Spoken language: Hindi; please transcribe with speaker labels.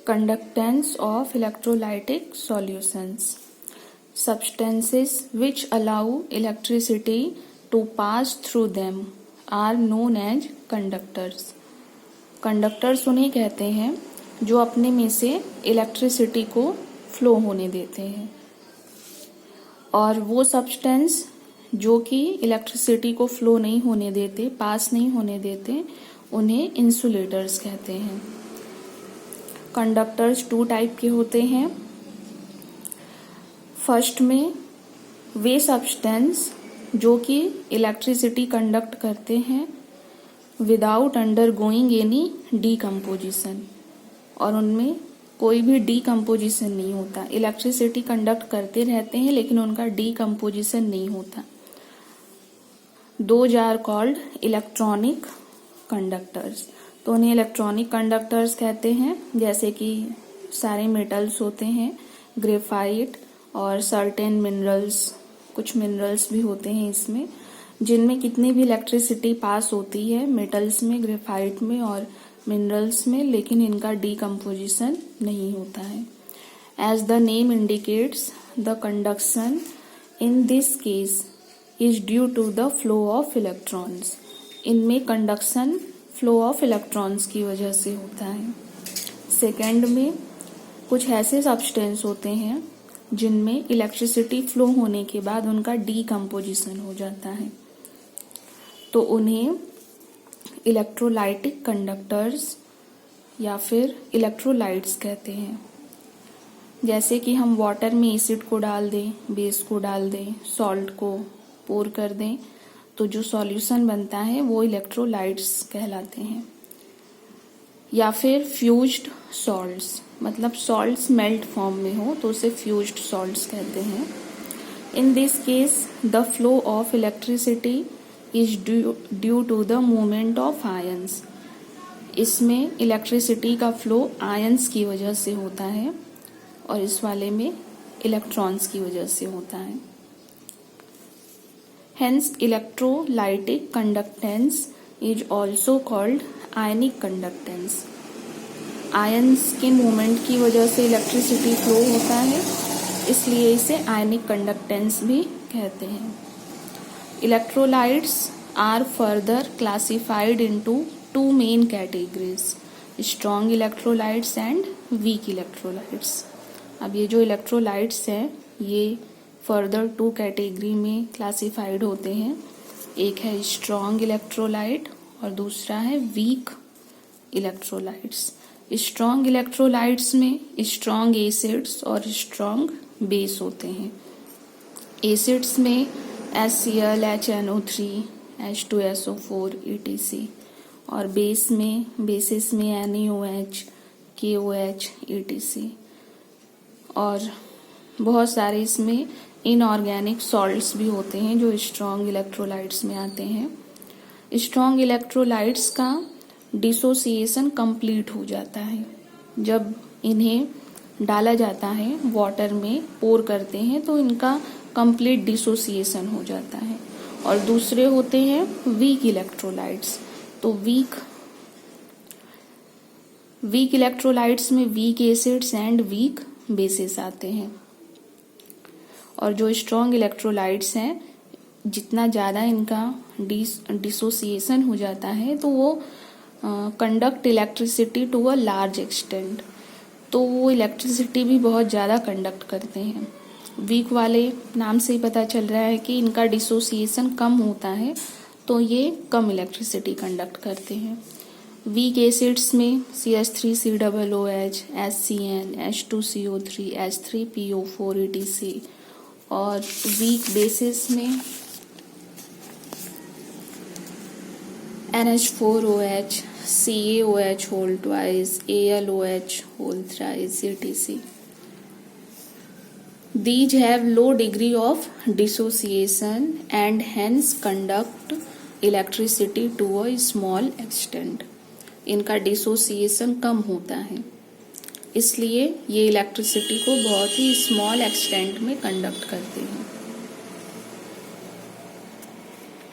Speaker 1: Conductance of electrolytic solutions. Substances which allow electricity to pass through them are known as conductors. Conductors उन्हें कहते हैं जो अपने में से इलेक्ट्रिसिटी को फ्लो होने देते हैं, और वो सब्सटेंस जो कि इलेक्ट्रिसिटी को फ्लो नहीं होने देते, पास नहीं होने देते, उन्हें इंसुलेटर्स कहते हैं। कंडक्टर्स 2 टाइप के होते हैं। फर्स्ट में वे सब्सटेंस जो कि इलेक्ट्रिसिटी कंडक्ट करते हैं विदाउट अंडरगोइंग एनी डीकम्पोजिशन, और उनमें कोई भी डीकम्पोजिशन नहीं होता। इलेक्ट्रिसिटी कंडक्ट करते रहते हैं लेकिन उनका डीकम्पोजिशन नहीं होता। Those are called electronic conductors. तो उन्हें इलेक्ट्रॉनिक कंडक्टर्स कहते हैं, जैसे कि सारे मेटल्स होते हैं, ग्रेफाइट और सर्टेन मिनरल्स, कुछ मिनरल्स भी होते हैं इसमें, जिनमें कितनी भी इलेक्ट्रिसिटी पास होती है, मेटल्स में, ग्रेफाइट में और मिनरल्स में, लेकिन इनका डीकम्पोजिशन नहीं होता है। As the name indicates, the conduction in this case is due to the flow of electrons. इनमें कंडक्शन फ्लो ऑफ इलेक्ट्रॉन्स की वजह से होता है। सेकेंड में कुछ ऐसे सब्सटेंस होते हैं जिनमें इलेक्ट्रिसिटी फ्लो होने के बाद उनका डीकम्पोजिशन हो जाता है, तो उन्हें इलेक्ट्रोलाइटिक कंडक्टर्स या फिर इलेक्ट्रोलाइट्स कहते हैं। जैसे कि हम वाटर में एसिड को डाल दें, बेस को डाल दें, सॉल्ट को पोर कर दें, तो जो सॉल्यूशन बनता है वो इलेक्ट्रोलाइट्स कहलाते हैं। या फिर फ्यूज्ड सॉल्ट्स, मतलब सॉल्ट्स मेल्ट फॉर्म में हो तो उसे फ्यूज्ड सॉल्ट्स कहते हैं। In this case the flow of electricity is due to the movement of ions. इसमें इलेक्ट्रिसिटी का फ्लो आयंस की वजह से होता है और इस वाले में इलेक्ट्रॉन्स की वजह से होता है। Hence, electrolytic conductance is also called ionic conductance. Ions के मूवमेंट की वजह से इलेक्ट्रिसिटी फ्लो होता है, इसलिए इसे आयनिक कंडक्टेंस भी कहते हैं। Electrolytes are further classified into 2 main categories, strong electrolytes and weak electrolytes. अब ये जो इलेक्ट्रोलाइट्स हैं ये फर्दर 2 कैटेगरी में क्लासिफाइड होते हैं। एक है स्ट्रॉन्ग इलेक्ट्रोलाइट और दूसरा है वीक इलेक्ट्रोलाइट्स। स्ट्रॉन्ग इलेक्ट्रोलाइट्स में स्ट्रॉन्ग एसिड्स और स्ट्रॉन्ग बेस होते हैं। एसिड्स में HCl, HNO3, H2SO4 etc. और बेसिस में NaOH, KOH etc. और बहुत सारे इसमें इनऑर्गेनिक सॉल्ट्स भी होते हैं जो स्ट्रॉन्ग इलेक्ट्रोलाइट्स में आते हैं। स्ट्रॉन्ग इलेक्ट्रोलाइट्स का डिसोसिएशन कंप्लीट हो जाता है जब इन्हें डाला जाता है, वाटर में पोर करते हैं तो इनका कंप्लीट डिसोसिएशन हो जाता है। और दूसरे होते हैं वीक इलेक्ट्रोलाइट्स। तो वीक इलेक्ट्रोलाइट्स में weak acids and weak bases आते हैं। और जो स्ट्रॉन्ग इलेक्ट्रोलाइट्स हैं, जितना ज़्यादा इनका डिसोसिएशन हो जाता है तो वो conduct electricity to a large extent, तो वो इलेक्ट्रिसिटी भी बहुत ज़्यादा कंडक्ट करते हैं। वीक वाले नाम से ही पता चल रहा है कि इनका डिसोसिएशन कम होता है, तो ये कम इलेक्ट्रिसिटी कंडक्ट करते हैं। वीक एसिड्स में CH3COOH, HCN, H2CO3, H3PO4 etc. और वीक बेसिस में NH4OH, CaOH whole twice, AlOH whole thrice etc. These have low degree of dissociation and hence conduct electricity to a small extent. इनका डिसोसिएशन कम होता है, इसलिए ये इलेक्ट्रिसिटी को बहुत ही स्मॉल एक्सटेंट में कंडक्ट करते हैं।